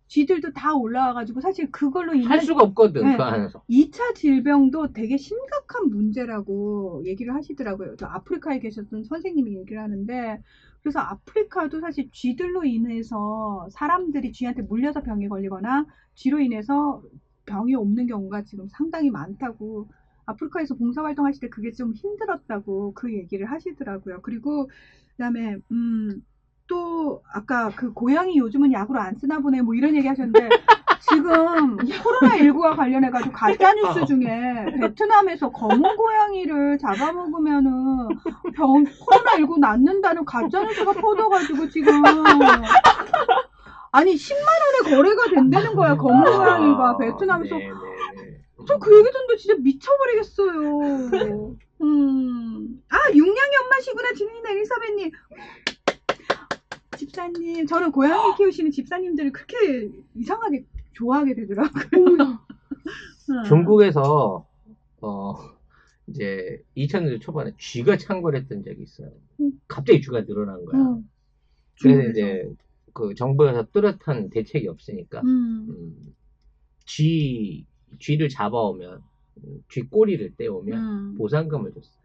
쥐들도 다 올라와가지고 사실 그걸로 인한 할 수가 없거든. 네. 그 안에서 2차 질병도 되게 심각한 문제라고 얘기를 하시더라고요. 저 아프리카에 계셨던 선생님이 얘기를 하는데, 그래서 아프리카도 사실 쥐들로 인해서 사람들이 쥐한테 물려서 병에 걸리거나 쥐로 인해서 병이 없는 경우가 지금 상당히 많다고, 아프리카에서 봉사활동 하실 때 그게 좀 힘들었다고 그 얘기를 하시더라고요. 그리고 그다음에 또 아까 그 고양이 요즘은 약으로 안 쓰나 보네 뭐 이런 얘기 하셨는데 지금 코로나19와 관련해가지고 가짜뉴스 중에 베트남에서 검은 고양이를 잡아먹으면은 코로나19 낫는다는 가짜뉴스가 터져가지고 지금 아니 10만 원에 거래가 된다는 거야. 검은 고양이가 베트남에서. 저 그 얘기 듣는데 진짜 미쳐버리겠어요. 육냥이 엄마시구나. 진이나 엘리사벳님. 집사님, 저는 고양이 키우시는 집사님들을 그렇게 이상하게 좋아하게 되더라고요. 중국에서 이제 2000년대 초반에 쥐가 창궐 했던 적이 있어요. 갑자기 쥐가 늘어난 거야. 그래서 이제 그 정부에서 뚜렷한 대책이 없으니까 쥐를 잡아오면 쥐 꼬리를 떼오면 보상금을 줬어요.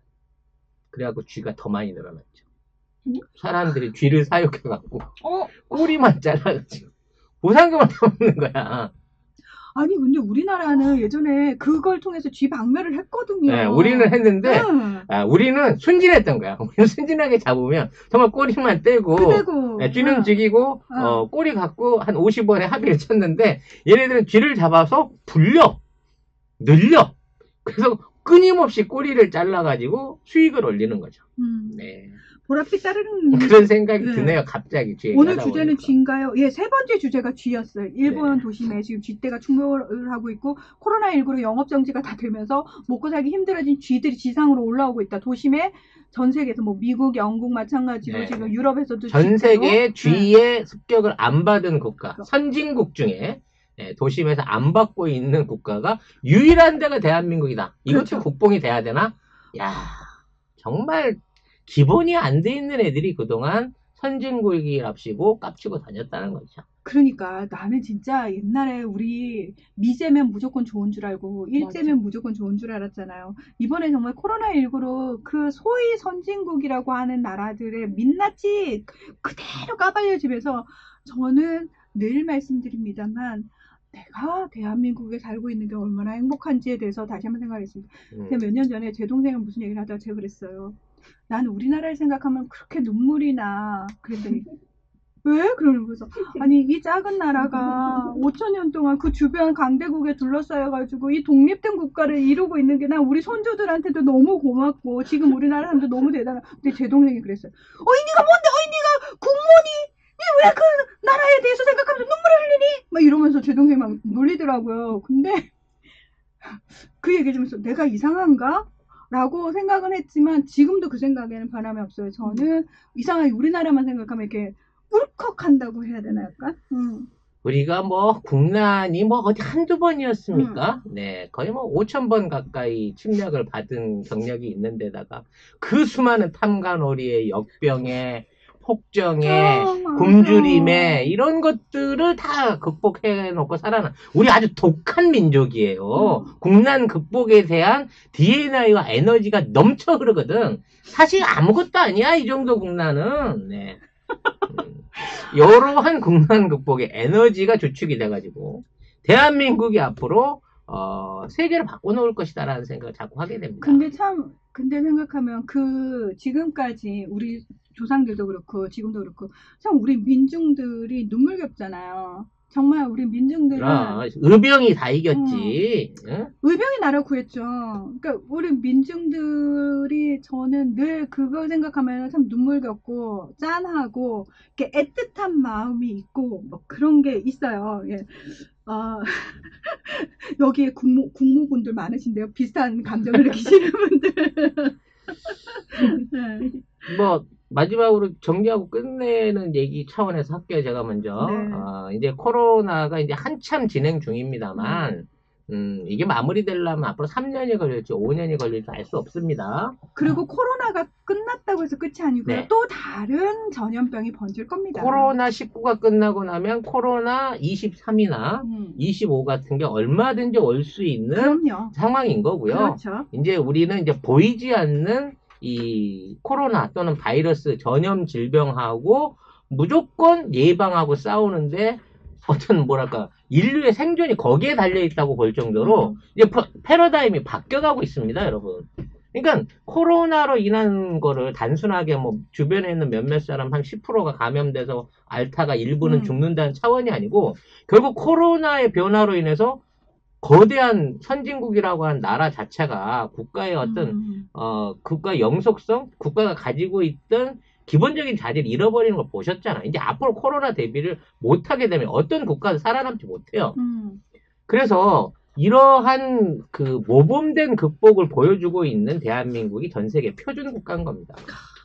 그래갖고 쥐가 더 많이 늘어났죠. 사람들이 쥐를 사육해갖고 꼬리만 잘라가지고 보상금을 넣는 거야. 아니 근데 우리나라는 예전에 그걸 통해서 쥐 박멸을 했거든요. 네, 우리는 했는데 우리는 순진했던 거야. 우리는 순진하게 잡으면 정말 꼬리만 떼고 쥐는 죽이고 꼬리 갖고 한 50원에 합의를 쳤는데 얘네들은 쥐를 잡아서 늘려. 그래서 끊임없이 꼬리를 잘라가지고 수익을 올리는 거죠. 네. 보랏빛 따르릉 그런 생각이 네. 드네요. 갑자기 쥐 오늘 얘기하다 주제는 보니까. 쥐인가요? 예, 세 번째 주제가 쥐였어요. 일본 네. 도심에 지금 쥐떼가 충돌을 하고 있고 코로나19로 영업 정지가 다 되면서 먹고 살기 힘들어진 쥐들이 지상으로 올라오고 있다. 도심에 전 세계에서 뭐 미국, 영국 마찬가지로 네. 지금 유럽에서도 전 쥐떼로 세계 네. 쥐의 습격을 안 받은 국가, 그러니까. 선진국 중에 도심에서 안 받고 있는 국가가 유일한 데가 대한민국이다. 이것도 그렇죠. 국뽕이 돼야 되나? 야, 정말 기본이 안 돼 있는 애들이 그동안 선진국이랍시고 깝치고 다녔다는 거죠. 그러니까 나는 진짜 옛날에 우리 미제면 무조건 좋은 줄 알고 일제면 무조건 좋은 줄 알았잖아요. 이번에 정말 코로나19로 그 소위 선진국이라고 하는 나라들의 민낯이 그대로 까발려지면서 저는 늘 말씀드립니다만 내가 대한민국에 살고 있는 게 얼마나 행복한지에 대해서 다시 한번 생각했습니다. 몇 년 전에 제 동생은 무슨 얘기를 하다가 제가 그랬어요. 난 우리나라를 생각하면 그렇게 눈물이 나. 그랬더니 왜? 그러는 거죠. 아니 이 작은 나라가 5,000년 동안 그 주변 강대국에 둘러싸여가지고 이 독립된 국가를 이루고 있는 게 난 우리 손주들한테도 너무 고맙고 지금 우리나라 사람도 너무 대단하고 근데 제 동생이 그랬어요. 어이니가 뭔데? 어이니가 국모니? 왜 그 나라에 대해서 생각하면서 눈물을 흘리니? 막 이러면서 제 동생이 막 놀리더라고요. 근데 그 얘기 좀 해서 내가 이상한가? 라고 생각은 했지만 지금도 그 생각에는 변함이 없어요. 저는 이상하게 우리나라만 생각하면 이렇게 울컥한다고 해야 되나 약간? 우리가 뭐 국난이 뭐 어디 한두 번이었습니까? 네, 거의 뭐 5,000번 가까이 침략을 받은 경력이 있는데다가 그 수많은 탐관오리에 역병에 폭정에 굶주림에 이런 것들을 다 극복해 놓고 살아난 우리 아주 독한 민족이에요. 국난 극복에 대한 DNA와 에너지가 넘쳐 흐르거든. 사실 아무것도 아니야 이 정도 국난은. 네. 이러한 국난 극복의 에너지가 주축이 돼가지고 대한민국이 앞으로 세계를 바꿔놓을 것이다라는 생각을 자꾸 하게 됩니다. 근데 생각하면 그 지금까지 우리 조상들도 그렇고 지금도 그렇고 참 우리 민중들이 눈물겹잖아요. 정말 우리 민중들은 의병이 다 이겼지. 응? 의병이 나라 구했죠. 그러니까 우리 민중들이 저는 늘 그걸 생각하면 참 눈물겹고 짠하고 이렇게 애틋한 마음이 있고 뭐 그런 게 있어요. 예. 여기에 국무분들 많으신데요. 비슷한 감정을 느끼시는 분들. 네. 뭐 마지막으로 정리하고 끝내는 얘기 차원에서 할게요. 제가 먼저 네. 이제 코로나가 이제 한참 진행 중입니다만 이게 마무리되려면 앞으로 3년이 걸릴지 5년이 걸릴지 알 수 없습니다. 그리고 코로나가 끝났다고 해서 끝이 아니고요. 네. 또 다른 전염병이 번질 겁니다. 코로나19가 끝나고 나면 코로나 23이나 25 같은 게 얼마든지 올 수 있는 그럼요. 상황인 거고요. 그렇죠. 이제 우리는 이제 보이지 않는 이 코로나 또는 바이러스 전염 질병하고 무조건 예방하고 싸우는데 어떤 뭐랄까 인류의 생존이 거기에 달려 있다고 볼 정도로 이제 패러다임이 바뀌어가고 있습니다, 여러분. 그러니까 코로나로 인한 거를 단순하게 뭐 주변에 있는 몇몇 사람 한 10%가 감염돼서 알타가 일부는 죽는다는 차원이 아니고 결국 코로나의 변화로 인해서 거대한 선진국이라고 하는 나라 자체가 국가의 어떤 국가 영속성, 국가가 가지고 있던 기본적인 자질을 잃어버리는 걸 보셨잖아요. 이제 앞으로 코로나 대비를 못하게 되면 어떤 국가도 살아남지 못해요. 그래서 이러한 그 모범된 극복을 보여주고 있는 대한민국이 전 세계 표준 국가인 겁니다.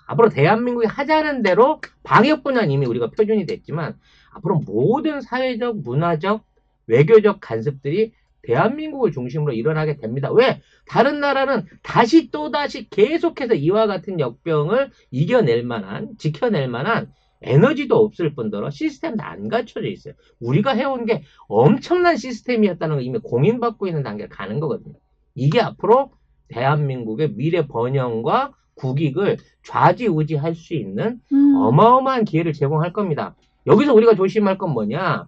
앞으로 대한민국이 하자는 대로 방역 분야는 이미 우리가 표준이 됐지만 앞으로 모든 사회적, 문화적, 외교적 간섭들이 대한민국을 중심으로 일어나게 됩니다. 왜? 다른 나라는 다시 또다시 계속해서 이와 같은 역병을 이겨낼 만한, 지켜낼 만한 에너지도 없을 뿐더러 시스템도 안 갖춰져 있어요. 우리가 해온 게 엄청난 시스템이었다는 걸 이미 공인받고 있는 단계를 가는 거거든요. 이게 앞으로 대한민국의 미래 번영과 국익을 좌지우지할 수 있는 어마어마한 기회를 제공할 겁니다. 여기서 우리가 조심할 건 뭐냐?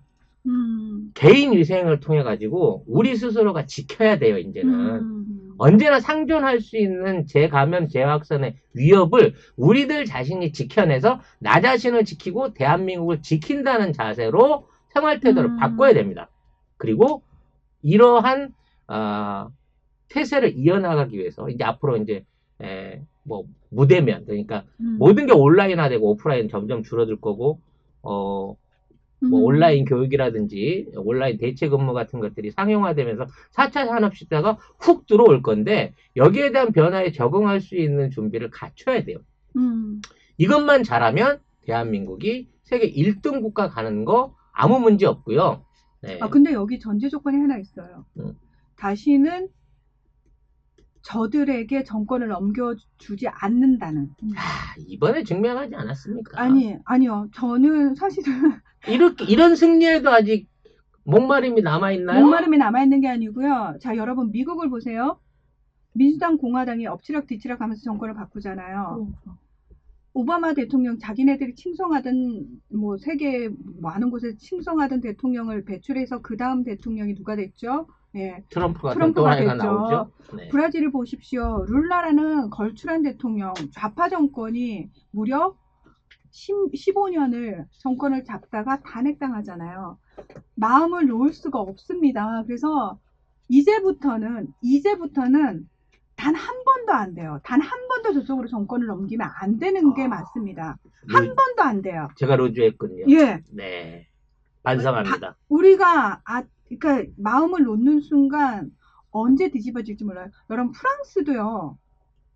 개인 위생을 통해 가지고 우리 스스로가 지켜야 돼요. 이제는 언제나 상존할 수 있는 재감염, 재확산의 위협을 우리들 자신이 지켜내서 나 자신을 지키고 대한민국을 지킨다는 자세로 생활 태도를 바꿔야 됩니다. 그리고 이러한 태세를 이어나가기 위해서 이제 앞으로 이제 뭐 무대면 그러니까 모든 게 온라인화되고 오프라인 점점 줄어들 거고 뭐 온라인 교육이라든지 온라인 대체 근무 같은 것들이 상용화되면서 4차 산업시대가 훅 들어올 건데 여기에 대한 변화에 적응할 수 있는 준비를 갖춰야 돼요. 이것만 잘하면 대한민국이 세계 1등 국가 가는 거 아무 문제 없고요. 네. 아, 근데 여기 전제 조건이 하나 있어요. 다시는 저들에게 정권을 넘겨주지 않는다는. 이번에 증명하지 않았습니까? 아니요. 저는 사실은 이런 승리에도 아직 목마름이 남아있나요? 목마름이 남아있는 게 아니고요. 자, 여러분 미국을 보세요. 민주당 공화당이 엎치락 뒤치락 하면서 정권을 바꾸잖아요. 오바마 대통령 자기네들이 칭송하던 뭐 세계 많은 곳에 칭송하던 대통령을 배출해서 그 다음 대통령이 누가 됐죠? 예, 트럼프가 됐죠. 나오죠. 네. 브라질을 보십시오. 룰라라는 걸출한 대통령, 좌파 정권이 무려 15년을 정권을 잡다가 탄핵당하잖아요. 마음을 놓을 수가 없습니다. 그래서 이제부터는 단 한 번도 안 돼요. 단 한 번도 저쪽으로 정권을 넘기면 안 되는 게 맞습니다. 한 번도 안 돼요. 제가 로주했군요. 예. 네. 반성합니다. 우리가 그러니까 마음을 놓는 순간 언제 뒤집어질지 몰라요. 여러분 프랑스도요.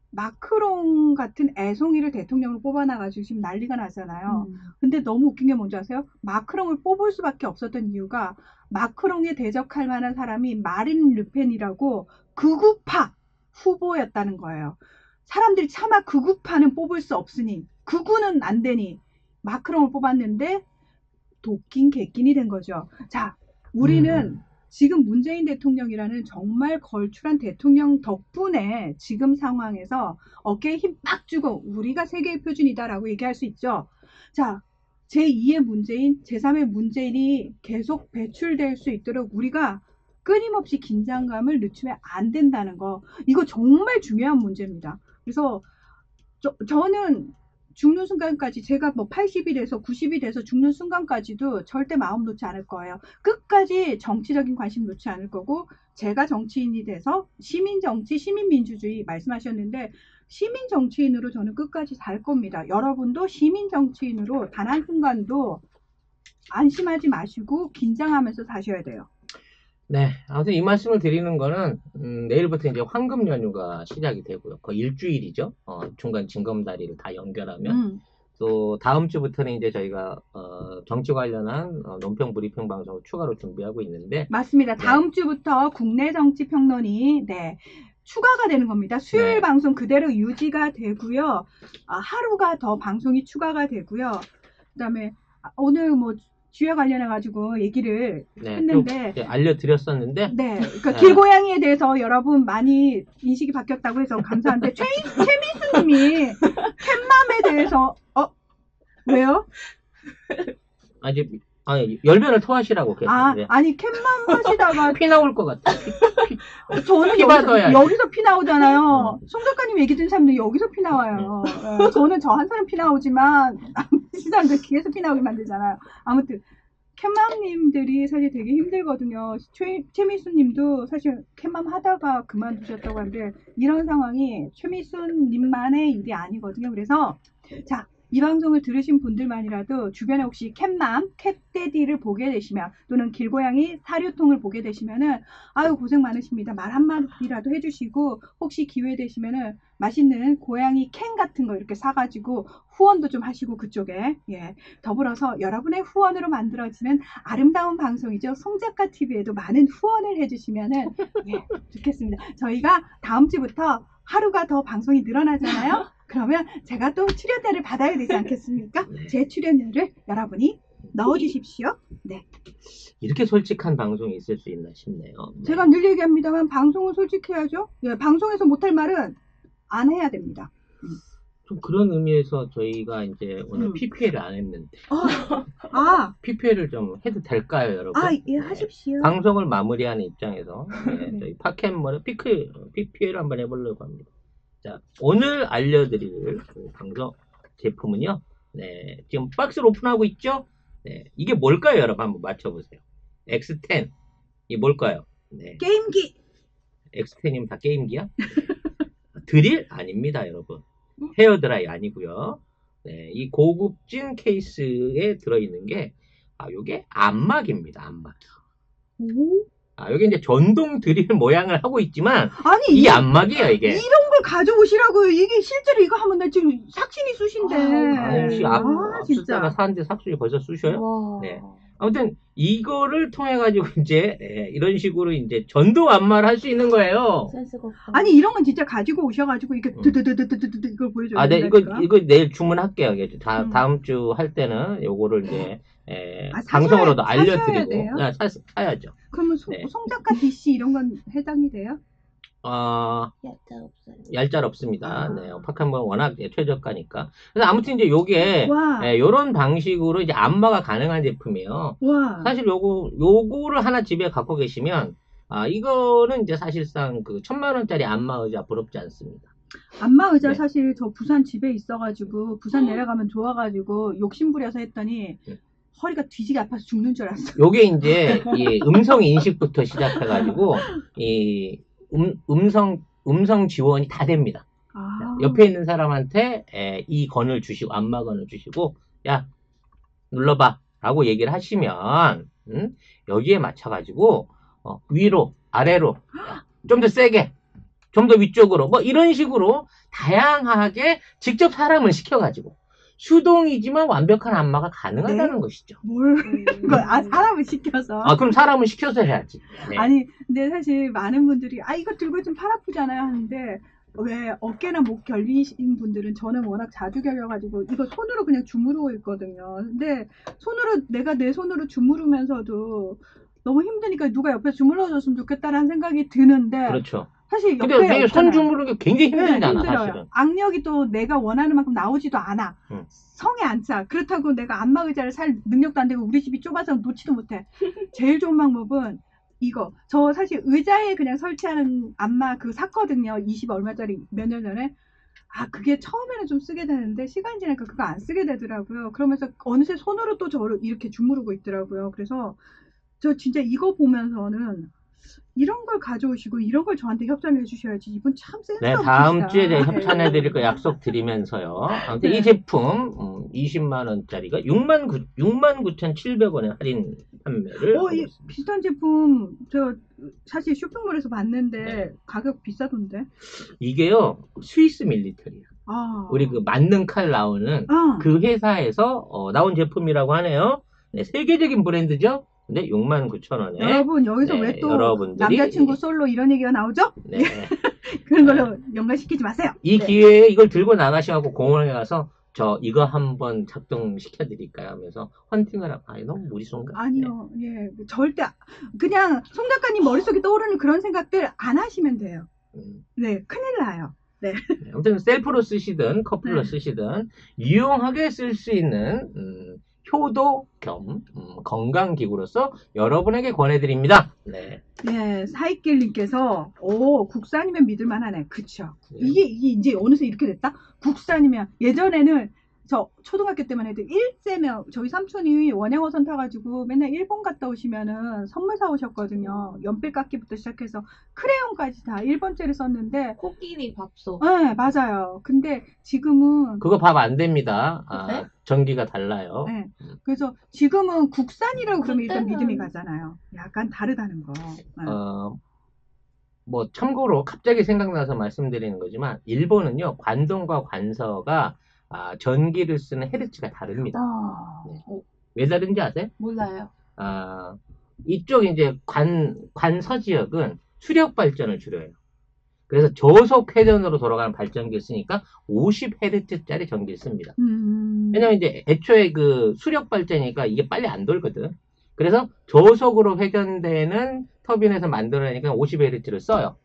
마크롱 같은 애송이를 대통령으로 뽑아놔가지고 지금 난리가 나잖아요. 근데 너무 웃긴 게 뭔지 아세요? 마크롱을 뽑을 수밖에 없었던 이유가 마크롱에 대적할 만한 사람이 마린 르펜이라고 극우파 후보였다는 거예요. 사람들이 차마 극우파는 뽑을 수 없으니 극우는 안 되니 마크롱을 뽑았는데 도끼인 개끼니 된 거죠. 자, 우리는 지금 문재인 대통령이라는 정말 걸출한 대통령 덕분에 지금 상황에서 어깨에 힘 빡 주고 우리가 세계의 표준이다라고 얘기할 수 있죠. 자, 제2의 문재인, 제3의 문재인이 계속 배출될 수 있도록 우리가 끊임없이 긴장감을 늦추면 안 된다는 거. 이거 정말 중요한 문제입니다. 그래서 저는 죽는 순간까지 제가 뭐 80이 돼서 90이 돼서 죽는 순간까지도 절대 마음 놓지 않을 거예요. 끝까지 정치적인 관심 놓지 않을 거고 제가 정치인이 돼서 시민정치, 시민민주주의 말씀하셨는데 시민정치인으로 저는 끝까지 살 겁니다. 여러분도 시민정치인으로 단 한순간도 안심하지 마시고 긴장하면서 사셔야 돼요. 네, 아무튼 이 말씀을 드리는 거는 내일부터 이제 황금 연휴가 시작이 되고요. 거의 일주일이죠. 중간 징검다리를 다 연결하면 또 다음 주부터는 이제 저희가 정치 관련한 논평 브리핑 방송을 추가로 준비하고 있는데 맞습니다. 다음 주부터 국내 정치 평론이 추가가 되는 겁니다. 수요일 방송 그대로 유지가 되고요. 하루가 더 방송이 추가가 되고요. 그다음에 오늘 뭐 주에 관련해가지고 얘기를 했는데 알려드렸었는데 그러니까 길고양이에 대해서 여러분 많이 인식이 바뀌었다고 해서 감사한데 최미수님이 캣맘에 대해서 왜요? 아니 열변을 토하시라고 그랬는데 아니 캣맘 하시다가 피 나올 것 같아. 저는 여기서 피 나오잖아요. 송 작가님 얘기 듣는 사람들 여기서 피 나와요. 저는 저 한 사람 피 나오지만 이 사람들 귀에서 피 나오게 만들잖아요. 아무튼 캣맘님들이 사실 되게 힘들거든요. 최미수님도 사실 캣맘 하다가 그만두셨다고 하는데 이런 상황이 최미수님만의 일이 아니거든요. 그래서 자, 이 방송을 들으신 분들만이라도 주변에 혹시 캣맘, 캣데디를 보게 되시면 또는 길고양이 사료통을 보게 되시면은 아유 고생 많으십니다. 말 한마디라도 해주시고 혹시 기회 되시면은 맛있는 고양이 캔 같은 거 이렇게 사가지고 후원도 좀 하시고 그쪽에 더불어서 여러분의 후원으로 만들어지는 아름다운 방송이죠. 송작가 TV에도 많은 후원을 해주시면은 좋겠습니다. 저희가 다음 주부터 하루가 더 방송이 늘어나잖아요. 그러면 제가 또 출연료를 받아야 되지 않겠습니까? 제 출연료를 여러분이 넣어주십시오. 네. 이렇게 솔직한 방송이 있을 수 있나 싶네요. 제가 늘 얘기합니다만 방송은 솔직해야죠. 방송에서 못할 말은 안 해야 됩니다. 좀 그런 의미에서 저희가 이제 오늘 PPL을 안 했는데 PPL을 좀 해도 될까요, 여러분? 하십시오. 방송을 마무리하는 입장에서 저희 팟캐머의 PPL을 한번 해보려고 합니다. 자, 오늘 알려드릴 그 방송 제품은요. 지금 박스를 오픈하고 있죠? 이게 뭘까요, 여러분? 한번 맞춰보세요. X10. 이게 뭘까요? 게임기. X10이면 다 게임기야? 드릴? 아닙니다, 여러분. 헤어드라이 아니고요. 네, 이 고급진 케이스에 들어있는 게 요게 안막입니다. 안막. 오? 요게 이제 전동 드릴 모양을 하고 있지만 아니 이게 안막이에요, 이게. 이런 걸 가져오시라고요. 이게 실제로 이거 하면 나 지금 삭신이 쑤신데. 혹시 진짜. 앞서다가 사는데 삭신이 벌써 쑤셔요? 와. 네. 아무튼 이거를 통해 가지고 이제 이런 식으로 이제 전동 안마를 할 수 있는 거예요. 센스가 없다. 아니 이런 건 진짜 가지고 오셔가지고 이렇게 드드드드드드 이걸 보여줘야 네, 된다니까. 이거 내일 주문할게요. 이게 다음 음. 주 할 때는 요거를 이제 사셔야 방송으로도 알려드리고 돼요? 사야죠. 그러면 네. 송작가 DC 이런 건 해당이 돼요? 얄짤 없어요. 얄짤 없습니다. 네, 파칸본 워낙 최저가니까. 그래서 아무튼 이제 요게 와. 요런 방식으로 이제 안마가 가능한 제품이에요. 와. 사실 요거를 하나 집에 갖고 계시면 이거는 이제 사실상 그 1,000만 원짜리 안마 의자 부럽지 않습니다. 안마 의자 네. 사실 저 부산 집에 있어가지고 부산 내려가면 좋아가지고 욕심부려서 했더니 허리가 뒤지게 아파서 죽는 줄 알았어. 요게 이제 이 음성 인식부터 시작해가지고 이 음성 지원이 다 됩니다. 옆에 있는 사람한테 이 건을 주시고 안마건을 주시고 야 눌러봐 라고 얘기를 하시면 여기에 맞춰가지고 위로 아래로 좀 더 세게 좀 더 위쪽으로 뭐 이런 식으로 다양하게 직접 사람을 시켜가지고 수동이지만 완벽한 안마가 가능하다는 것이죠. 이거 사람을 시켜서. 그럼 사람을 시켜서 해야지. 네. 아니 근데 사실 많은 분들이 이거 들고 좀 팔 아프잖아요 하는데 왜 어깨나 목 결리신 분들은 저는 워낙 자주 결려가지고 이거 손으로 그냥 주무르고 있거든요. 근데 내가 내 손으로 주무르면서도 너무 힘드니까 누가 옆에 주물러줬으면 좋겠다라는 생각이 드는데 그렇죠. 사실 옆에 근데 손 없잖아요. 주무르는 게 굉장히 힘들잖아, 힘들어요. 사실은. 악력이 또 내가 원하는 만큼 나오지도 않아. 성에 안 차. 그렇다고 내가 안마 의자를 살 능력도 안 되고 우리 집이 좁아서 놓지도 못해. 제일 좋은 방법은 이거. 저 사실 의자에 그냥 설치하는 안마 샀거든요. 20 얼마짜리 몇 년 전에. 그게 처음에는 좀 쓰게 되는데 시간이 지나니까 그거 안 쓰게 되더라고요. 그러면서 어느새 손으로 또 저를 이렇게 주무르고 있더라고요. 그래서 저 진짜 이거 보면서는 이런 걸 가져오시고 이런 걸 저한테 협찬을 해주셔야지. 이분 참 센스 네, 없으시다. 다음 주에 제가 협찬해드릴 거 약속드리면서요. 아무튼 네. 이 제품 20만원짜리가 69,700원에 할인 판매를 하고 이 있습니다. 비슷한 제품 저 사실 쇼핑몰에서 봤는데 가격 비싸던데. 이게요 스위스 밀리터리예요. 우리 그 만능 칼 나오는 그 회사에서 나온 제품이라고 하네요. 네, 세계적인 브랜드죠. 근데 69,000원에 여러분 여기서 왜 또 남자친구 솔로 이런 얘기가 나오죠? 네. 그런 걸로 연관시키지 마세요. 이 기회에 이걸 들고 나가셔갖고 공원에 가서 이거 한번 작동시켜 드릴까요? 하면서 헌팅을 하고 너무 무리수인가? 아니요. 예. 절대 그냥 송 작가님 머릿속에 떠오르는 그런 생각들 안 하시면 돼요. 네. 큰일 나요. 네. 아무튼 셀프로 쓰시든 커플로 쓰시든 유용하게 쓸 수 있는 효도 겸 건강기구로서 여러분에게 권해드립니다. 네. 네, 사익길님께서 국산이면 믿을만하네. 그쵸. 이게 이제 어느새 이렇게 됐다? 국산이면 예전에는 저 초등학교 때만 해도 1세면 저희 삼촌이 원양어선 타가지고 맨날 일본 갔다 오시면은 선물 사오셨거든요. 연필깎이부터 시작해서 크레용까지 다 일본째를 썼는데 코끼리 밥솥. 네, 맞아요. 근데 지금은 그거 밥 안 됩니다. 네? 전기가 달라요. 네. 그래서 지금은 국산이라고 그러면 일단 그때는- 믿음이 가잖아요. 약간 다르다는 거. 네. 뭐 참고로 갑자기 생각나서 말씀드리는 거지만 일본은요 관동과 관서가 전기를 쓰는 헤르츠가 다릅니다. 네. 왜 다른지 아세요? 몰라요. 이쪽 이제 관서 지역은 수력 발전을 주로 해요. 그래서 저속 회전으로 돌아가는 발전기를 쓰니까 50Hz짜리 전기를 씁니다. 왜냐면 이제 애초에 그 수력 발전이니까 이게 빨리 안 돌거든. 그래서 저속으로 회전되는 터빈에서 만들어내니까 50Hz를 써요.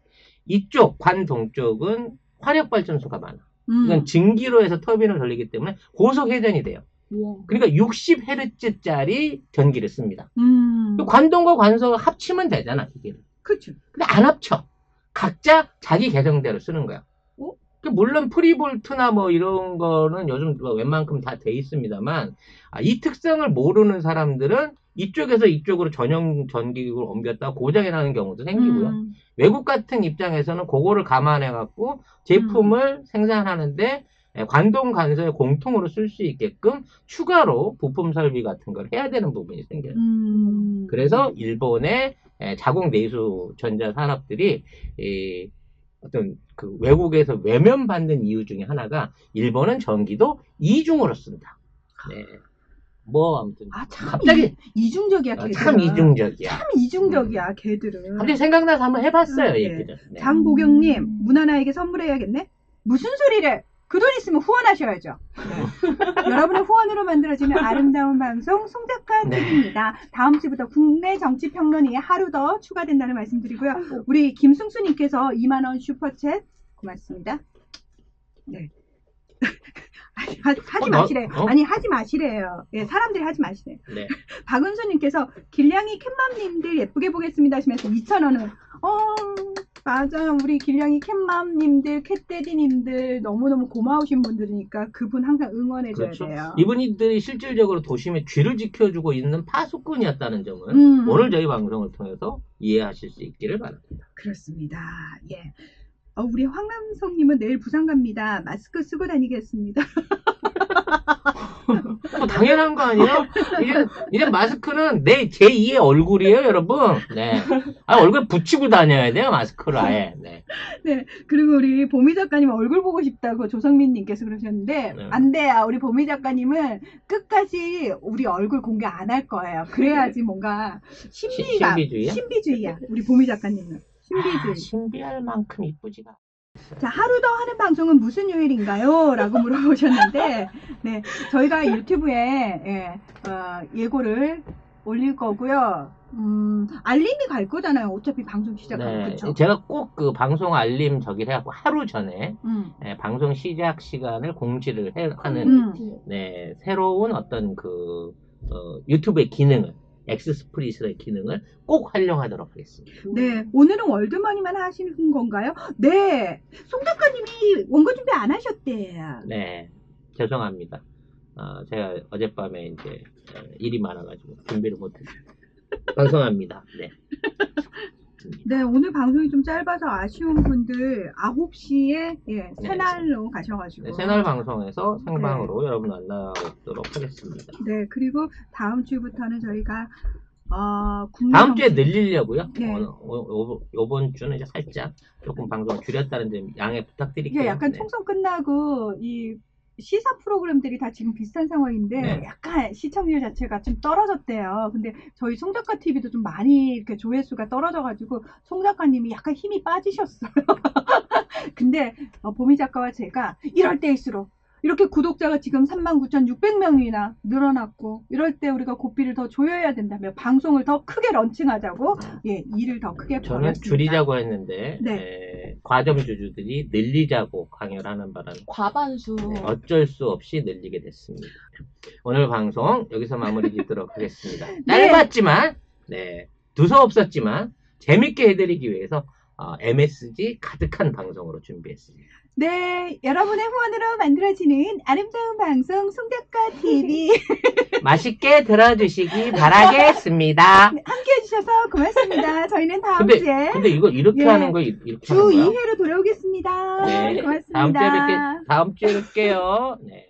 이쪽 관동쪽은 화력 발전소가 많아. 이건 증기로 해서 터빈을 돌리기 때문에 고속 회전이 돼요. 그러니까 60Hz짜리 전기를 씁니다. 관동과 관서가 합치면 되잖아, 기계를. 그렇죠. 근데 안 합쳐. 각자 자기 계정대로 쓰는 거야. 물론 프리볼트나 뭐 이런 거는 요즘 웬만큼 다 돼 있습니다만 이 특성을 모르는 사람들은 이쪽에서 이쪽으로 전용 전기기구를 옮겼다가 고장이 나는 경우도 생기고요. 외국 같은 입장에서는 그거를 감안해 갖고 제품을 생산하는데 관동 간서에 공통으로 쓸 수 있게끔 추가로 부품 설비 같은 걸 해야 되는 부분이 생겨요. 그래서 일본의 자국 내수 전자 산업들이 어떤 그 외국에서 외면받는 이유 중에 하나가 일본은 전기도 이중으로 쓴다. 네. 뭐 아무튼 참 갑자기 이중적이야 걔들은. 참 이중적이야. 참 이중적이야 걔들은. 갑자기 생각나서 한번 해봤어요. 네. 얘기를. 네. 장보경님 문하나에게 선물해야겠네. 무슨 소리를? 그 돈 있으면 후원하셔야죠. 네. 여러분의 후원으로 만들어지는 아름다운 방송 송작가 TV입니다. 다음 주부터 국내 정치 평론이 하루 더 추가된다는 말씀드리고요. 우리 김승수님께서 2만 원 슈퍼챗 고맙습니다. 네. 하지 마시래요. 아니 하지 마시래요. 예, 사람들이 하지 마시래요. 네. 박은수님께서 길냥이 캣맘님들 예쁘게 보겠습니다 하시면서 2,000원을 맞아요. 우리 길냥이 캣맘님들 캣데디님들 너무너무 고마우신 분들이니까 그분 항상 응원해줘야 그렇죠. 돼요. 이분들이 실질적으로 도심의 쥐를 지켜주고 있는 파수꾼이었다는 점은 오늘 저희 방송을 통해서 이해하실 수 있기를 바랍니다. 그렇습니다. 예. 우리 황남성님은 내일 부산 갑니다. 마스크 쓰고 다니겠습니다. 뭐 당연한 거 아니에요? 이제 마스크는 내 제2의 얼굴이에요, 여러분. 네. 얼굴 붙이고 다녀야 돼요, 마스크를 아예. 네. 네. 그리고 우리 보미 작가님 얼굴 보고 싶다고 조성민님께서 그러셨는데, 네. 안 돼요. 우리 보미 작가님은 끝까지 우리 얼굴 공개 안 할 거예요. 그래야지 뭔가 신비주의야. 우리 보미 작가님은. 신비주의. 신비할 만큼 이쁘지가. 자, 하루 더 하는 방송은 무슨 요일인가요? 라고 물어보셨는데, 네, 저희가 유튜브에 예고를 올릴 거고요. 알림이 갈 거잖아요. 어차피 방송 시작하면. 네, 그쵸? 제가 꼭 그 방송 알림 저기를 해갖고 하루 전에 방송 시작 시간을 공지를 하는 네, 새로운 어떤 그 유튜브의 기능을 엑스스프리스의 기능을 꼭 활용하도록 하겠습니다. 네, 오늘은 월드머니만 하시는 건가요? 네, 송 작가님이 원고 준비 안 하셨대요. 네, 죄송합니다. 제가 어젯밤에 이제 일이 많아가지고 준비를 못했어요. 방송합니다. 네. 네, 오늘 방송이 좀 짧아서 아쉬운 분들 9시에 새날로 가셔가지고 네, 새날 방송에서 생방으로 여러분 만나뵙도록 하겠습니다. 네, 그리고 다음 주부터는 저희가 다음 주에 늘리려고요. 네. 요번 주는 이제 살짝 조금 방송을 줄였다는 점 양해 부탁드릴게요. 이게 약간 네. 총선 끝나고 이 시사 프로그램들이 다 지금 비슷한 상황인데 네. 약간 시청률 자체가 좀 떨어졌대요. 근데 저희 송작가 TV도 좀 많이 이렇게 조회수가 떨어져가지고 송 작가님이 약간 힘이 빠지셨어요. 근데 보미 작가와 제가 이럴 때일수록 이렇게 구독자가 지금 39,600명이나 늘어났고 이럴 때 우리가 고삐를 더 조여야 된다며 방송을 더 크게 런칭하자고 일을 더 크게 저는 벌였습니다. 줄이자고 했는데 네. 과점주주들이 늘리자고 강요를 하는 바람에 과반수. 어쩔 수 없이 늘리게 됐습니다. 오늘 방송 여기서 마무리 짓도록 하겠습니다. 네. 짧았지만 두서없었지만 재밌게 해드리기 위해서 MSG 가득한 방송으로 준비했습니다. 네, 여러분의 후원으로 만들어지는 아름다운 방송 송작가 TV 맛있게 들어주시기 바라겠습니다. 함께 해주셔서 고맙습니다. 저희는 다음 근데 주에 이거 이렇게 하는 거 이렇게 주 하는 거야? 2회로 돌아오겠습니다. 네, 고맙습니다. 다음 주에 뵐게요. 네.